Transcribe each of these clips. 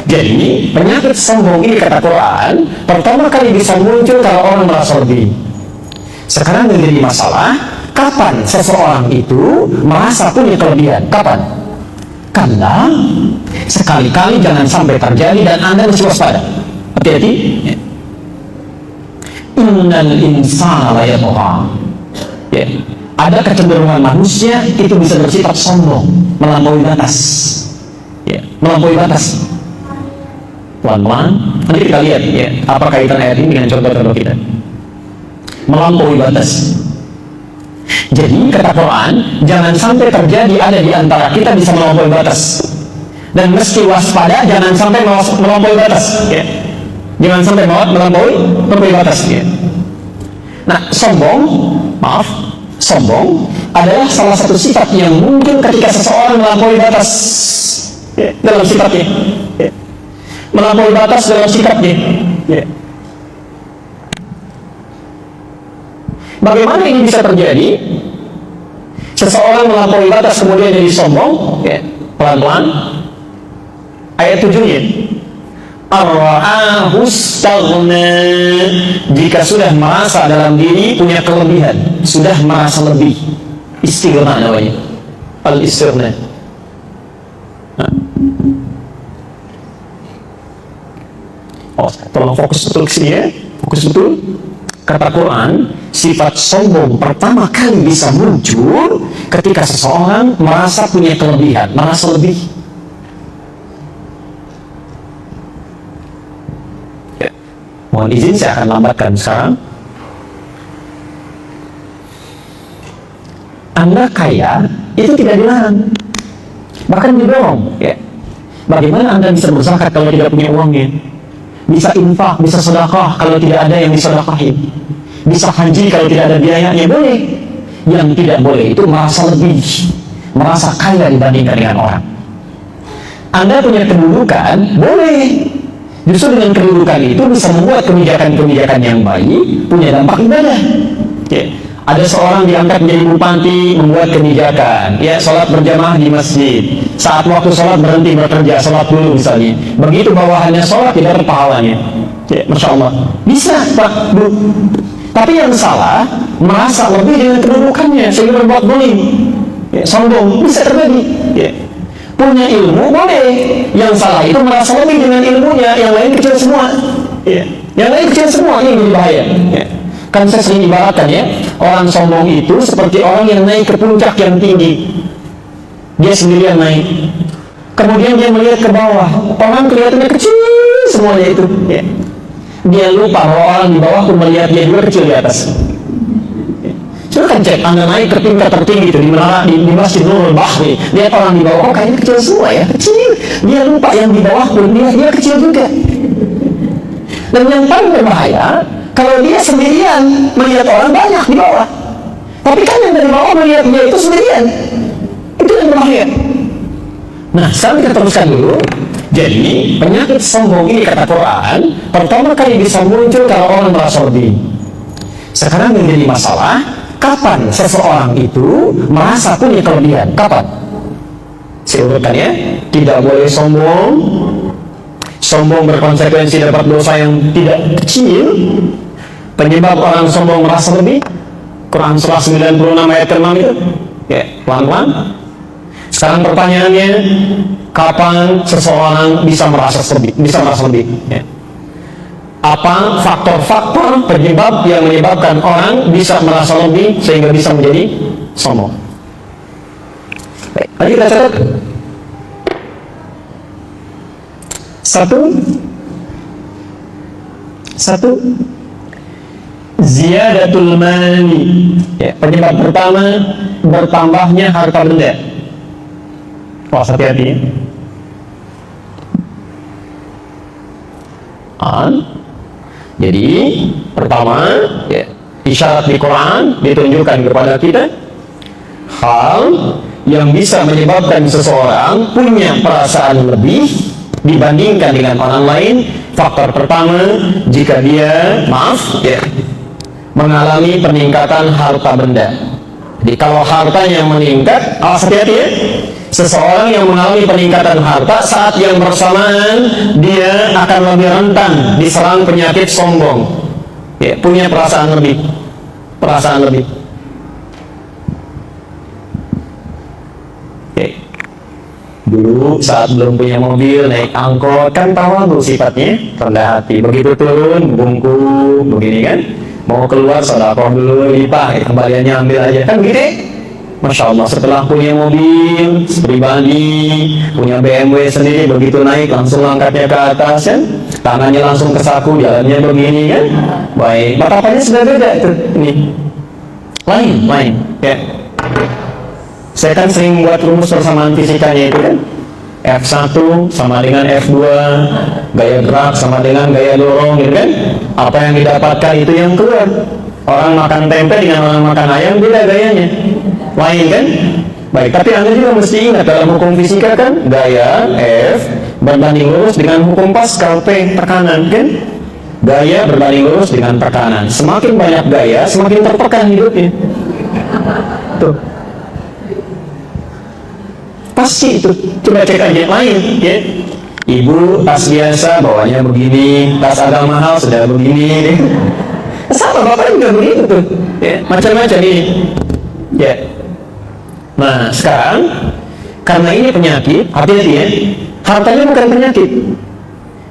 Jadi penyakit sombong ini kata Quran pertama kali bisa muncul kalau orang merasa lebih. Sekarang menjadi masalah, kapan seseorang itu merasa punya kelebihan? Kapan? Karena sekali-kali jangan sampai terjadi dan Anda mesti waspada. Hati-hati. Innal insana layatgha. Ya. Ada kecenderungan manusia itu bisa bersifat sombong, melampaui batas. Ya, melampaui batas. Pelan-pelan, nanti kita lihat ya, apa kaitan ayat ini dengan contoh-contoh kita. Melampaui batas. Jadi kata Quran, jangan sampai terjadi ada di antara kita bisa melampaui batas. Dan mesti waspada, jangan sampai melampaui batas. Ya. Jangan sampai melampaui batas. Ya. Nah, sombong adalah salah satu sifat yang muncul ketika seseorang melampaui batas ya, dalam sifatnya. Ya. Melampaui batas dalam sikapnya. Ya. Bagaimana ini bisa terjadi? Seseorang melampaui batas kemudian jadi sombong. Ya. Pelan-pelan. Ayat 7-nya. Ar-ra'ahustaghna. Jika sudah merasa dalam diri punya kelebihan, sudah merasa lebih. Istighna namanya. Al-istighna. Tolong fokus betul ke sini ya. Fokus betul. Kata Quran, sifat sombong pertama kali bisa muncul ketika seseorang merasa punya kelebihan, merasa lebih. Ya. Mohon izin saya akan lambatkan sekarang. Anda kaya itu tidak dilarang, bahkan didorong. Ya. Bagaimana Anda bisa berzakat kalau tidak punya uangnya? Bisa infak, bisa sedekah kalau tidak ada yang disedekahin. Bisa haji kalau tidak ada biayanya, boleh. Yang tidak boleh itu merasa lebih, merasa kaya dibandingkan dengan orang. Anda punya kedudukan, boleh. Justru dengan kedudukan itu bisa membuat kebijakan-kebijakan yang baik, punya dampak ibadah. Ya. Ada seorang diangkat menjadi bupati, membuat kebijakan, ya, sholat berjamaah di masjid. Saat waktu sholat berhenti bekerja, sholat dulu misalnya. Begitu bawahannya sholat, tidak ada pahalanya. Ya, Masya Allah. Bisa, Pak, Bu. Tapi yang salah, merasa lebih dengan kedudukannya, sehingga berbuat dolim. Ya, sombong, bisa terjadi. Ya. Punya ilmu, boleh. Yang salah itu merasa lebih dengan ilmunya, yang lain kecil semua. Ya. Yang lain kecil semua, ini berbahaya. Ya. Kan saya sering ibaratkan ya, orang sombong itu seperti orang yang naik ke puncak yang tinggi. Dia sendirian naik, kemudian dia melihat ke bawah, orang kelihatannya kecil semuanya itu ya. Dia lupa bahwa orang di bawah pun melihat dia juga kecil di atas ya. Coba kan cek, Anda naik ke tingkat tertinggi itu di menara di Masjid Nurul Bahri, lihat orang di bawah, oh kayaknya kecil semua ya, kecil. Dia lupa yang di bawah pun dia kecil juga. Dan yang paling berbahaya, kalau dia sendirian melihat orang banyak di bawah, tapi kan yang dari bawah melihat dia itu sendirian, itu yang berbahaya. Nah, sekarang kita teruskan dulu. Jadi penyakit sombong ini kata Quran pertama kali bisa muncul kalau orang merasa lebih. Sekarang menjadi masalah, kapan seseorang itu merasa punya kelebihan? Kapan? Saya urutkan ya. Tidak boleh sombong. Sombong berkonsekuensi dapat dosa yang tidak kecil. Penyebab orang sombong merasa lebih, Quran surah 96 ayat ke-6 itu. Ya, pelan-pelan. Sekarang pertanyaannya, kapan seseorang bisa merasa lebih? Ya. Apa faktor-faktor penyebab yang menyebabkan orang bisa merasa lebih sehingga bisa menjadi sombong? Baik, mari kita catat. Satu, ziyadatul mali. Ya, penyebab pertama, bertambahnya harta benda. Wah, hati-hati. Jadi, pertama, ya, isyarat di Quran ditunjukkan kepada kita hal yang bisa menyebabkan seseorang punya perasaan lebih dibandingkan dengan orang lain. Faktor pertama, jika dia mengalami peningkatan harta benda. Jadi kalau hartanya meningkat, awas hati-hati ya. Seseorang yang mengalami peningkatan harta, saat yang bersamaan dia akan lebih rentan diserang penyakit sombong. Ya, punya perasaan lebih. Oke. Dulu saat belum punya mobil, naik angkot, kan tawadhu sifatnya, rendah hati. Begitu turun, bungkuk, begini kan. Mau keluar, sedekah dulu, limpah, kembaliannya ambil aja. Kan begitu. Masya Allah, setelah punya mobil pribadi, punya BMW sendiri, begitu naik langsung angkatnya ke atas kan, tangannya langsung ke saku, jalannya begini kan. Baik, matapannya sudah beda itu. Ini lain ya. Saya kan sering buat rumus persamaan fisikanya itu kan, F1 sama dengan F2, gaya gerak sama dengan gaya dorong gitu kan. Apa yang didapatkan itu yang keluar. Orang makan tempe dengan orang makan ayam beda gayanya, lain kan? Baik, tapi Anda juga mesti ingat dalam hukum fisika kan, gaya F berbanding lurus dengan hukum Pascal P, tekanan kan? Gaya berbanding lurus dengan tekanan. Semakin banyak gaya, semakin tertekan hidupnya. Tuh. Pasti itu, coba cek aja, lain ya. Ibu tas biasa bawanya begini, tas agak mahal sudah begini. Sama bapak juga begitu tuh, ya, macam-macam ini. Ya. Nah sekarang karena ini penyakit, hati-hati ya. Hartanya bukan penyakit.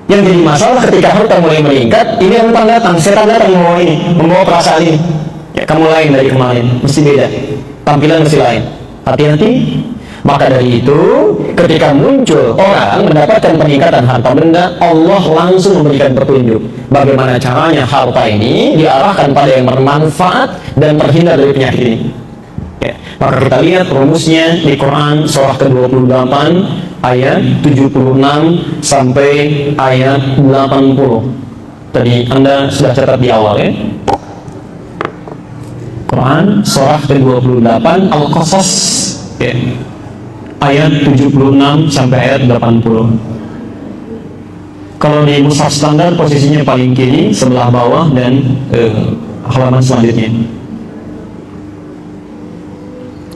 Yang jadi masalah ketika harta mulai meningkat, ini yang datang, setan datang membawa perasaan ini. Ya, kamu lain dari kemarin, mesti beda. Tampilan mesti lain. Hati-hati. Maka dari itu, ketika muncul orang mendapatkan peningkatan harta benda, Allah langsung memberikan petunjuk bagaimana caranya harta ini diarahkan pada yang bermanfaat dan terhindar dari penyakit ini. Ya. Maka kita lihat rumusnya di Quran surah ke-28 ayat 76 sampai ayat 80. Tadi Anda sudah catat di awal ya. Quran surah ke-28 Al-Qasas ya. Ayat 76 sampai ayat 80. Kalau di mushaf standar posisinya paling kiri sebelah bawah dan halaman selanjutnya.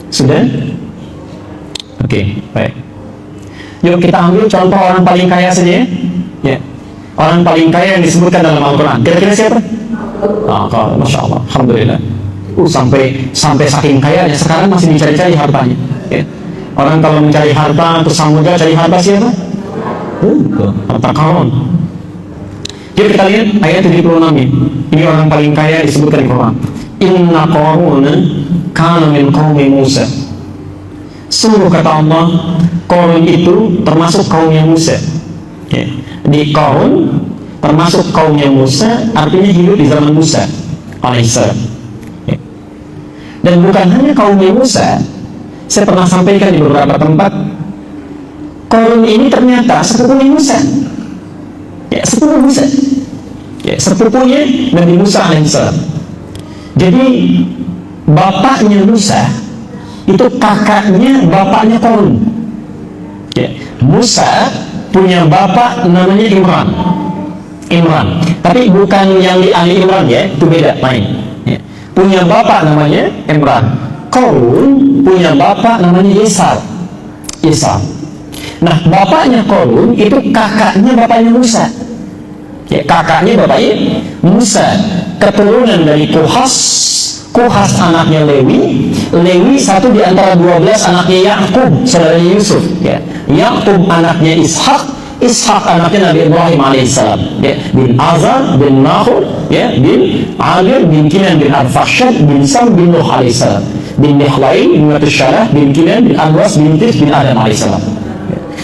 Sudah? Oke, baik. Yuk kita ambil contoh orang paling kaya saja ya. Ya. Orang paling kaya yang disebutkan dalam Al-Quran. Kira-kira siapa? Kalau Masya Allah, Alhamdulillah. Sampai saking kayanya sekarang masih dicari-cari hartanya. Ya. Orang kalau mencari harta terus samudra cari harta siapa? Harta Qarun. Jadi kita lihat ayat 76 ini. Ini orang paling kaya disebutkan di Quran. Inna Qarun kana min qaumi Musa. Sungguh kata Allah, Qarun itu termasuk kaumnya Musa. Ya. Di Qarun termasuk kaumnya Musa, artinya hidup di zaman Musa alaihissalam. Ya. Dan bukan hanya kaumnya Musa. Saya pernah sampaikan di beberapa tempat, Qarun ini ternyata sepupunya Musa. Ya, sepupu Musa. Ya, sepupunya Nabi Musa alaihissalam. Jadi bapaknya Musa itu kakaknya bapaknya Qarun. Ya, Musa punya bapak namanya Imran. Tapi bukan yang di Ali Imran ya, itu beda lain. Ya. Punya bapak namanya Imran. Qarun punya bapak namanya Yesar. Nah, bapaknya Qarun itu kakaknya bapaknya Musa. Ya, kakaknya bapaknya Musa, keturunan dari Kuhas anaknya Lewi satu di antara 12 anaknya Yakub, saudara Yusuf. Ya. Yakub anaknya Ishak anaknya Nabi Ibrahim alaihissalam. Ya. Bin Azar bin Nahur, ya, bin Adir bin Kinan bin Arfakshad bin Sam bin Nuh alaihissalam. Bin Nihlain bin Matusyalah bin Kinan bin Anwas bin Tis bin Adam alaihissalam.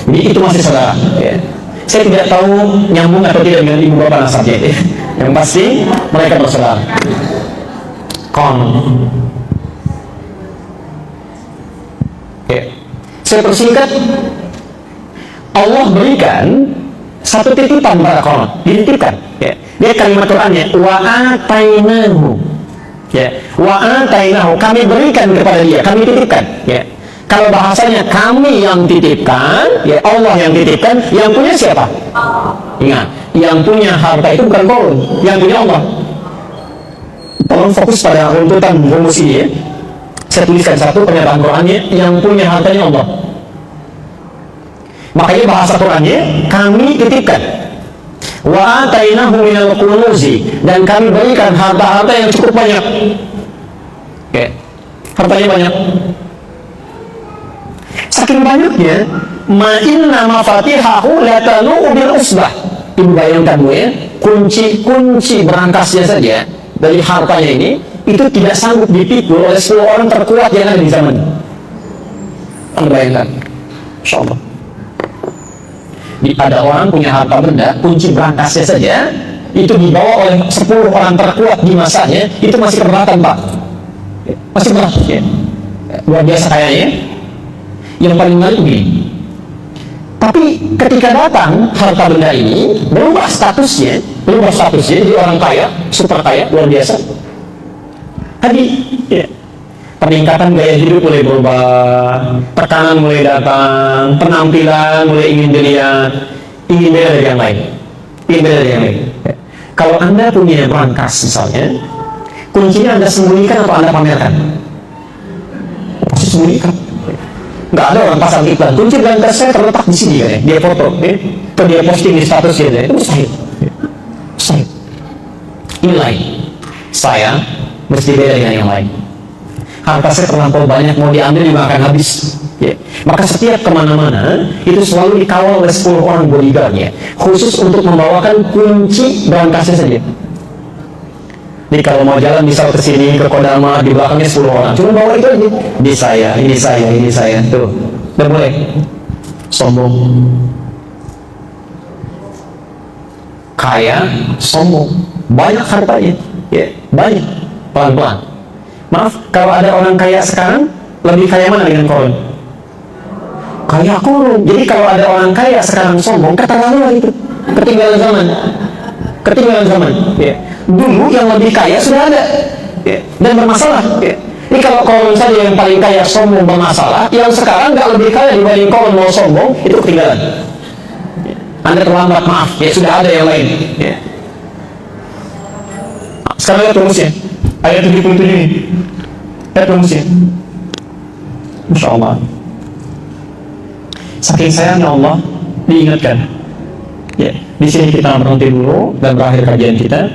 Jadi itu masih saudara. Ya. Saya tidak tahu nyambung atau tidak dengan ibu bapak nasabnya. Ya. Yang pasti mereka bersaudara. Ya. Saya persingkat, Allah berikan satu titipan pada Qarun, dititipkan. Ya. Dia kalimat Qurannya wa atainahu. Ya, wa atainahu, kami berikan kepada dia, kami titipkan. Ya. Kalau bahasanya kami yang titipkan, ya Allah yang titipkan, yang punya siapa? Ingat, yang punya harta itu bukan Qarun, yang punya Allah. Tolong fokus pada runtutan rumus ini ya. Saya tuliskan satu pernyataan Qurannya, yang punya hartanya Allah. Makanya bahasa Qurannya kami titipkan. Wa atainahu minal kunuzi, dan kami berikan harta-harta yang cukup banyak. Oke. Hartanya banyak. Saking banyaknya, ma inna mafatihahu latanu bil usbah. Ibu bayangkan Bu ya, kunci berangkasnya saja dari hartanya ini itu tidak sanggup dipikul oleh 10 orang terkuat yang ada di zaman ini. Anda bayangkan, insyaallah. Ada orang punya harta benda, kunci berangkasnya saja itu dibawa oleh 10 orang terkuat di masanya, itu masih keberatan Pak, masih berat ya. Luar biasa kayaknya. Yang paling menarik begini, tapi ketika datang harta benda ini berubah statusnya jadi orang kaya, super kaya, luar biasa. Tadi ya, peningkatan gaya hidup mulai berubah, tekanan mulai datang, penampilan mulai ingin dilihat, ingin beda dari yang lain, ya. Kalau Anda punya berangkas misalnya, kuncinya Anda sembunyikan atau Anda pamerkan? Pasti sembunyikan. Nggak ada orang pasang iklan, kunci berangkas saya terletak di sini ya, dia foto, atau dia posting di status dia, itu mustahil. Ini lain. Saya mesti beda dengan yang lain. Harta saya terlampau banyak, mau diambil juga akan habis. Ya. Maka setiap kemana-mana itu selalu dikawal oleh 10 orang bodyguardnya, khusus untuk membawakan kunci berangkasnya saja. Jadi kalau mau jalan misal ke sini ke Kodama, di belakangnya 10 orang, cuma bawa itu aja. Ini saya, tuh. Udah boleh. Sombong. Kaya, sombong. Banyak hartanya, ya, banyak. Pelan-pelan. Maaf, kalau ada orang kaya sekarang, lebih kaya mana dengan koron? Kaya koron. Jadi kalau ada orang kaya sekarang sombong, keterlaluan itu. Ketinggalan zaman. Ya. Dulu yang lebih kaya sudah ada, ya, dan bermasalah. Ya. Jadi kalau koron saja yang paling kaya sombong bermasalah, yang sekarang nggak lebih kaya dibanding koron mau sombong, itu ketinggalan. Ya. Anda terlambat, maaf. Ya sudah ada yang lain. Ya. Sekarang lihat rumusnya. Ayat 77 ini. Lihat rumusnya. Masya Allah. Saking sayangnya Allah diingatkan. Ya, di sini kita berhenti dulu dan berakhir kajian kita.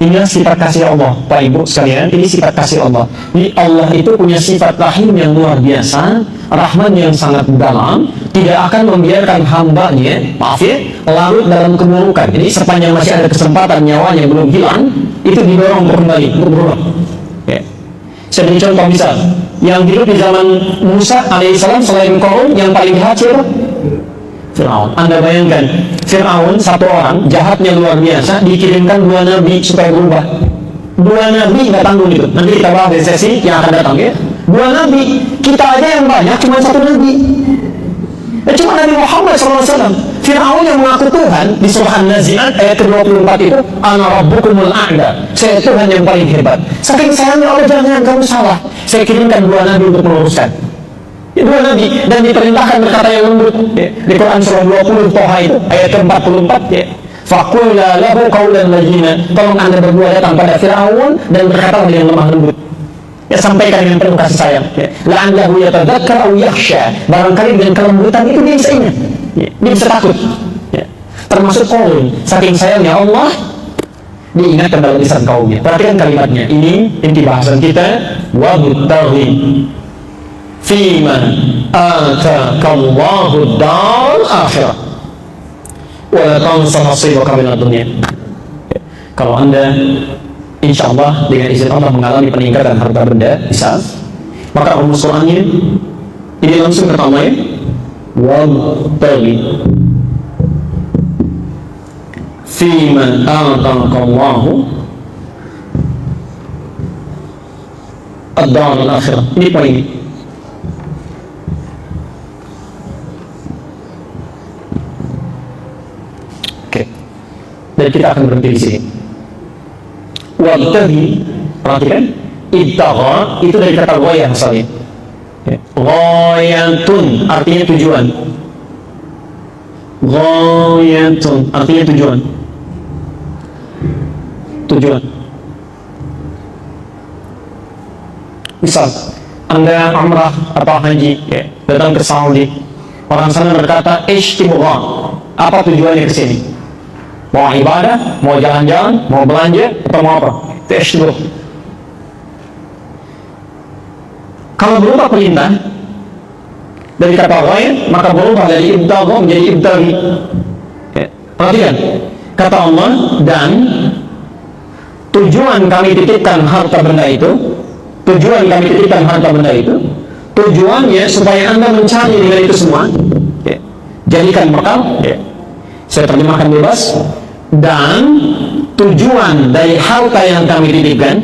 Inilah sifat kasih Allah, Pak Ibu sekalian. Ini sifat kasih Allah. Jadi Allah itu punya sifat rahim yang luar biasa, rahman yang sangat dalam, tidak akan membiarkan hambanya, maaf ya, larut dalam keburukan. Jadi sepanjang masih ada kesempatan nyawanya belum hilang, itu didorong untuk kembali, untuk berubah. Ya. Saya beri contoh misal, yang hidup di zaman Musa alaihissalam selain Qarun yang paling jahat siapa? Fir'aun. Anda bayangkan, Fir'aun satu orang, jahatnya luar biasa, dikirimkan 2 nabi supaya berubah. 2 nabi nggak tanggung itu. Nanti kita bahas di sesi yang akan datang ya. 2 nabi, kita aja yang banyak, cuma 1 nabi. Cuma Nabi Muhammad SAW. Fir'aun yang mengaku Tuhan di surah An-Nazi'at ayat ke-24 itu, Ana Rabbukumul A'la, saya Tuhan yang paling hebat. Saking sayangnya Allah, jangan kamu salah. Saya kirimkan 2 nabi untuk meluruskan. 2 nabi, dan diperintahkan berkata yang lembut ya. Di Quran surah 20 Toha itu ayat ke-44 ya. Faqula lahu qawlan layyina, tolong Anda berdua datang pada Fir'aun dan berkata dengan lemah lembut. Ya, sampaikan dengan penuh kasih sayang ya. La'allahu yatadzakkar aw yakhsha, barangkali dengan kelembutan itu dia bisa ingat ya. Dia bisa takut ya. Termasuk Qarun, saking sayangnya Allah diingatkan dalam lisan kaumnya. Perhatikan kalimatnya, ini inti bahasan kita. Wa buttaghi fima atakallahu daral akhirah wa la tansa nasibaka minad dunya. Kalau Anda insyaallah dengan izin Allah mengalami peningkatan harta benda bisa, maka rumus Qur'annya ini langsung pertama ya, wabtaghi fima atakallahu ad-daral akhirah. Ini poin. Dan kita akan berhenti di sini. Wabtaghi, perhatikan, ibtagha itu dari kata ghayah asalnya. Ghayatun artinya tujuan. Ghayatun artinya tujuan. Tujuan. Misal, Anda umrah atau haji, ya, datang ke Saudi, orang sana berkata, "Ishtibullah." Apa tujuannya ke sini? Mau ibadah, mau jalan-jalan, mau belanja, atau mau apa? Itu ishtibullah. Kalau berubah perintah dari kata lain, maka berubah dari ibtagha menjadi ibtaghi. Ya, perhatikan, kata Allah, dan tujuan kami titipkan harta benda itu, tujuannya supaya Anda mencari dengan itu semua, ya, jadikan bekal, ya. Saya terjemahkan bebas. Dan tujuan dari harta yang kami titipkan,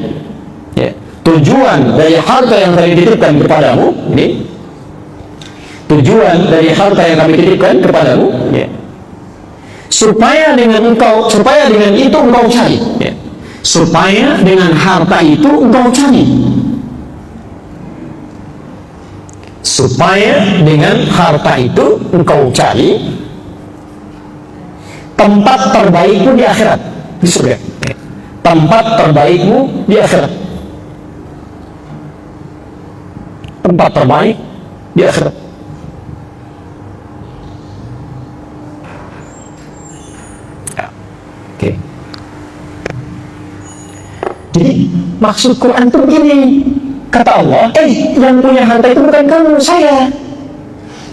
ya, tujuan dari harta yang kami titipkan kepadamu, ini tujuan dari harta yang kami titipkan kepadamu, ya, supaya dengan itu engkau cari, ya. Supaya dengan harta itu engkau cari, supaya dengan harta itu engkau cari tempat terbaikmu di akhirat, di surga. Tempat terbaikmu di akhirat. Tempat terbaik di akhirat. Ya. Oke. Jadi maksud Quran itu begini, kata Allah, yang punya harta itu bukan kamu, saya.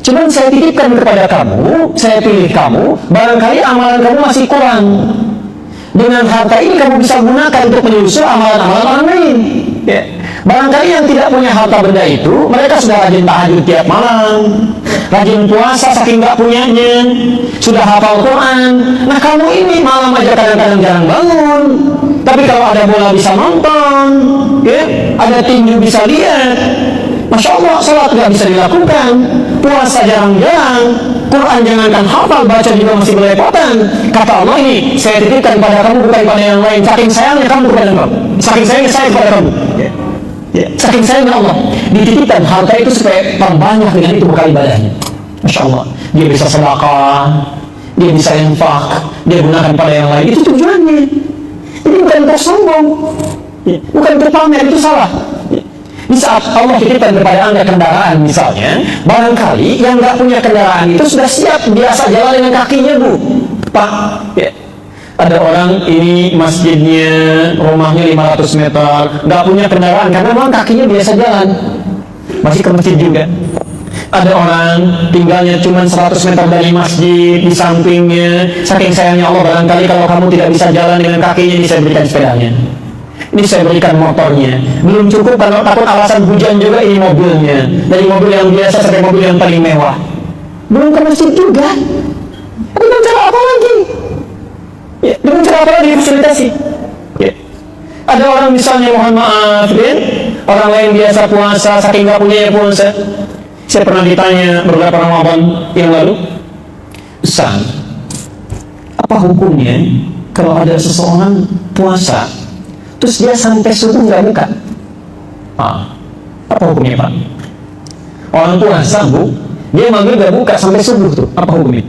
Cuman saya titipkan kepada kamu, saya pilih kamu, barangkali amalan kamu masih kurang. Dengan harta ini kamu bisa gunakan untuk menyusul amalan-amalan orang lain. Ya. Barangkali yang tidak punya harta benda itu, mereka sudah rajin tahajud tiap malam, rajin puasa saking gak punyanya, sudah hafal Quran. Nah kamu ini malam aja kadang-kadang jarang bangun. Tapi kalau ada bola bisa nonton, ya, ada tinju bisa lihat. Masya Allah, sholat gak bisa dilakukan, puasa jarang-jarang, Quran jangankan hafal, baca juga masih belepotan. Kata Allah, ini saya titipkan pada kamu bukan pada yang lain. Saking sayangnya kamu kepada kamu, saking sayangnya saya kepada kamu, ya. Saking sayangnya Allah dititipkan harta itu supaya perbanyak dengan itu bekal ibadahnya. Masya Allah, dia bisa sedekah, dia bisa infak, dia gunakan pada yang lain. Itu tujuannya. Jadi bukan untuk sombong, ya, bukan untuk pamer, itu salah. Di saat Allah titipkan kepada Anda kendaraan misalnya, barangkali yang nggak punya kendaraan itu sudah siap biasa jalan dengan kakinya, Bu, Pak, ya. Ada orang ini masjidnya, rumahnya 500 meter, nggak punya kendaraan karena memang kakinya biasa jalan, masih ke masjid juga. Ada orang tinggalnya cuma 100 meter dari masjid, di sampingnya, saking sayangnya Allah, barangkali kalau kamu tidak bisa jalan dengan kakinya, ini saya berikan sepedanya, ini saya berikan motornya. Belum cukup kalau takut alasan hujan juga, ini mobilnya, dari mobil yang biasa sampai mobil yang paling mewah. Belum ke masjid juga. Dengan cara apa lagi? Ya, dengan cara apa lagi difasilitasi? Ya. Ada orang misalnya, mohon maaf, ya, orang lain biasa puasa, saking gak punya puasa. Saya pernah ditanya beberapa Ramadan yang lalu, Ustaz, apa hukumnya kalau ada seseorang puasa terus dia sampai subuh nggak buka? Apa hukumnya, Pak? Orang puasa, Bu, dia maghrib nggak buka sampai subuh tuh, apa hukumnya?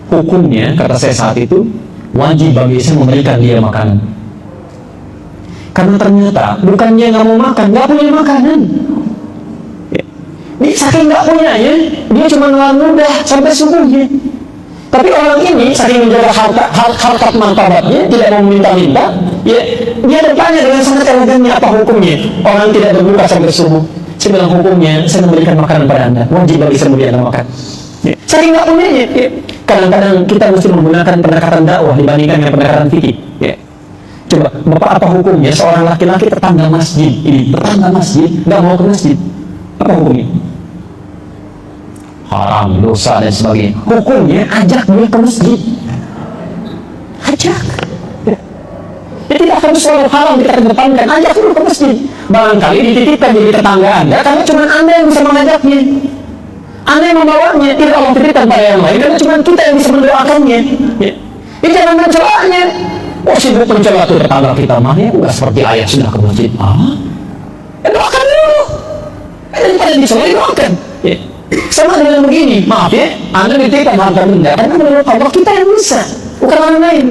Hukumnya, kata saya saat itu, wajib bagi saya memberikan dia makanan. Karena ternyata bukannya nggak mau makan, nggak punya makanan. Ini saking nggak punyanya, dia cuma ngelar mudah sampai subuhnya. Tapi orang ini saking menjaga harkat martabatnya, tidak mau minta-minta, ya, dia bertanya dengan sangat elegannya, apa hukumnya orang tidak berbuka sampai subuh? Saya bilang, hukumnya saya memberikan makanan pada Anda, wajib bagi saya memberi Anda makan. Ya. Saking nggak punyanya, ya. Kadang-kadang kita mesti menggunakan pendekatan dakwah dibandingkan dengan pendekatan fikih. Ya. Coba, Bapak, apa hukumnya seorang laki-laki tetangga masjid ini, tetangga masjid nggak mau ke masjid? Apa hukumnya? Haram, dosa, dan sebagainya. Hukumnya ajak dia ke masjid. Ajak. Ya, tidak akan selalu haram kita kedepankan. Ajak dulu ke masjid. Barangkali dititipkan jadi tetangga Anda karena cuma Anda yang bisa mengajaknya. Anda yang membawanya, tidak Allah titipkan pada yang lain karena cuma kita yang bisa mendoakannya. Ya. Jadi jangan mencelaknya. Oh, sibuk mencela tuh tetangga kita, mah ya nggak seperti ayah sudah ke masjid. Ya doakan dulu. Daripada dicela, doakan. Ya. Sama dengan begini, maaf ya, Anda dititipkan harta benda karena menurut Allah kita yang bisa, bukan orang lain.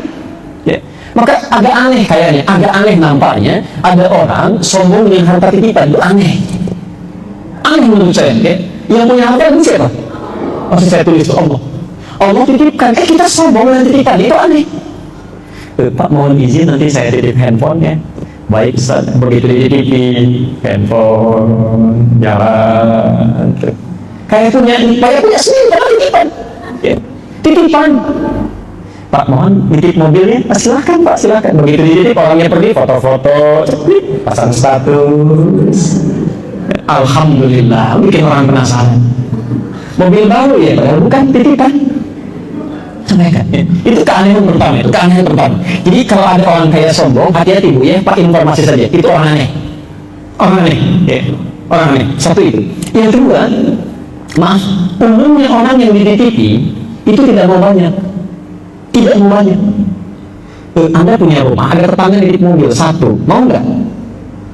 Ya. Maka agak aneh kayaknya, agak aneh nampaknya ada orang sombong dengan harta titipan. Itu aneh. Aneh menurut saya. Yang punya harta itu siapa? Maksud saya tulis itu Allah. Allah titipkan. Kita sombong dengan titipan. Itu aneh. Pak mohon izin nanti saya titip handphone ya. Baik Ustaz, begitu dititipin handphone, jalan. Kayak punya sendiri, jangan titipan. Ya. Titipan. Pak mohon titip mobilnya. Silahkan Pak, silahkan. Begitu dititip orangnya pergi foto-foto, pasang status. Alhamdulillah, bikin orang penasaran. Mobil baru ya, padahal bukan titipan. Itu keanehan pertama, itu keanehan pertama. Jadi kalau ada orang kayak sombong, hati-hati Bu ya, Pak informasi saja. Itu orang aneh. Orang aneh, ya. Orang aneh. Satu itu. Yang kedua, maaf, umumnya orang yang dititipi itu tidak mau banyak. Tidak mau banyak. Anda punya rumah, ada tetangga titip mobil, satu. Mau nggak?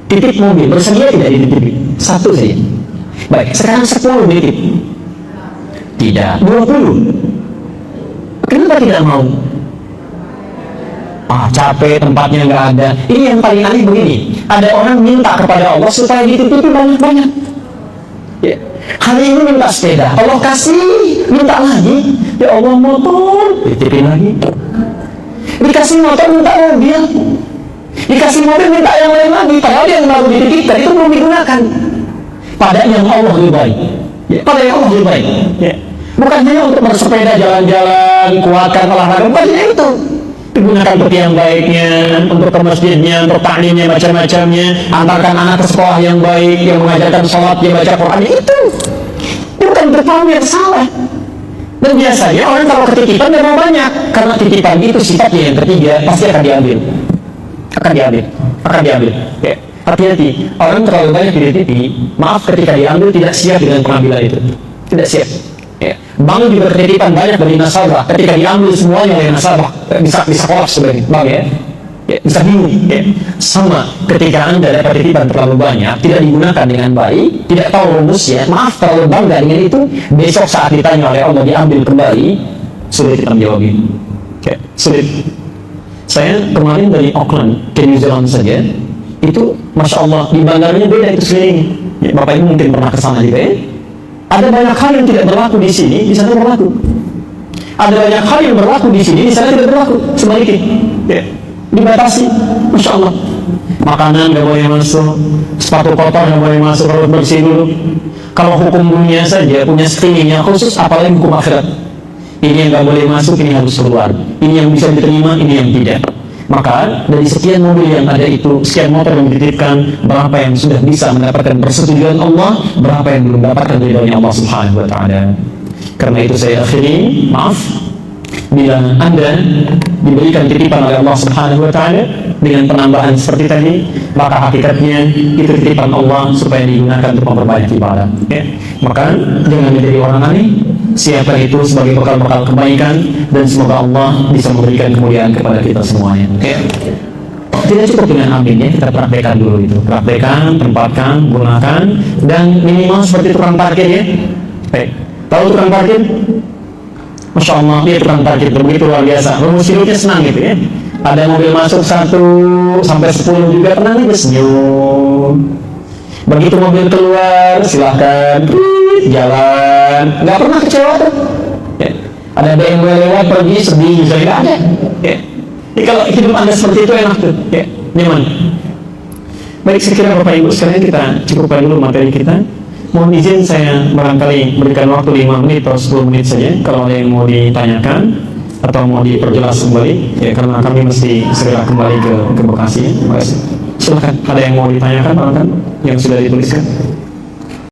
Titip mobil, bersedia tidak dititipi? Satu saja. Baik, sekarang 10 dititip. Tidak. 20. Kenapa tidak mau? Capek, tempatnya nggak ada. Ini yang paling aneh begini. Ada orang minta kepada Allah supaya dititipi banyak-banyak. Ya. Hari ini minta sepeda, Allah kasih, minta lagi. Ya Allah motor, dititipin lagi. Dikasih motor, minta mobil. Dikasih mobil, minta yang lain lagi. Padahal yang baru dititipkan itu belum digunakan. Padahal yang Allah lebih baik. Ya. Padahal yang Allah lebih baik. Ya. Bukan hanya untuk bersepeda jalan-jalan, kuatkan olahraga, bukan hanya itu. Digunakan untuk yang baiknya, untuk ke masjidnya, untuk taklimnya, macam-macamnya, antarkan anak ke sekolah yang baik, yang mengajarkan sholat, yang baca Quran, itu bukan berpamer, salah. Dan biasanya orang kalau ketitipan memang banyak, karena titipan itu sifatnya yang ketiga, pasti akan diambil. Akan diambil. Ya. Hati-hati, orang terlalu banyak dititipi, maaf ketika diambil tidak siap dengan pengambilan itu. Tidak siap. Ya. Bank juga ketitipan banyak dari nasabah, ketika diambil semuanya oleh nasabah bisa kolaps sebenarnya, bang ya, bisa bingung. Ya. Sama ketika Anda dapat titipan terlalu banyak, tidak digunakan dengan baik, tidak tahu rumusnya, maaf terlalu bangga dengan itu, besok saat ditanya oleh Allah diambil kembali, sulit kita menjawabnya. Ya. Sulit. Saya kemarin dari Auckland ke New Zealand saja, itu masya Allah di bandaranya beda itu sekelilingnya. Ya, Bapak Ibu mungkin pernah kesana juga ya. Ada banyak hal yang tidak berlaku di sini, di sana berlaku. Ada banyak hal yang berlaku di sini, di sana tidak berlaku. Sebaliknya, ya, dibatasi, masya Allah. Makanan nggak boleh masuk, sepatu kotor nggak boleh masuk, harus bersih dulu. Kalau hukum dunia saja punya screening yang khusus, apalagi hukum akhirat. Ini yang nggak boleh masuk, ini harus keluar. Ini yang bisa diterima, ini yang tidak. Maka dari sekian mobil yang ada itu, sekian motor yang dititipkan, berapa yang sudah bisa mendapatkan persetujuan Allah, berapa yang belum mendapatkan ridhonya Allah Subhanahu wa Ta'ala. Karena itu saya akhiri, maaf bila Anda diberikan titipan oleh Allah Subhanahu wa Ta'ala dengan penambahan seperti tadi, maka hakikatnya itu titipan Allah supaya digunakan untuk memperbanyak ibadah. Ya. Maka jangan menjadi orang aneh. Siapkan itu sebagai bekal-bekal kebaikan, dan semoga Allah bisa memberikan kemuliaan kepada kita semuanya. Okay? Tidak cukup dengan amin ya, kita praktekkan dulu itu. Praktekkan, tempatkan, gunakan, dan minimal seperti tukang parkir ya. Baik, tahu tukang parkir? Masya Allah, dia tukang parkir begitu luar biasa. Rumus hidupnya senang gitu ya. Ada mobil masuk 1 sampai 10 juga tenang aja, senyum. Begitu mobil keluar, silahkan jalan, nggak pernah kecewa tuh. Ya. Ada BMW lewat pergi sedih, bisa tidak ada. Ya. Jadi kalau hidup Anda seperti itu enak tuh, ya, nyaman. Baik, saya kira Bapak Ibu sekalian kita cukupkan dulu materi kita. Mohon izin saya barangkali berikan waktu 5 menit atau 10 menit saja kalau ada yang mau ditanyakan atau mau diperjelas kembali, ya, karena kami mesti segera kembali ke Bekasi. Terima kasih. Silakan, ada yang mau ditanyakan, yang sudah dituliskan?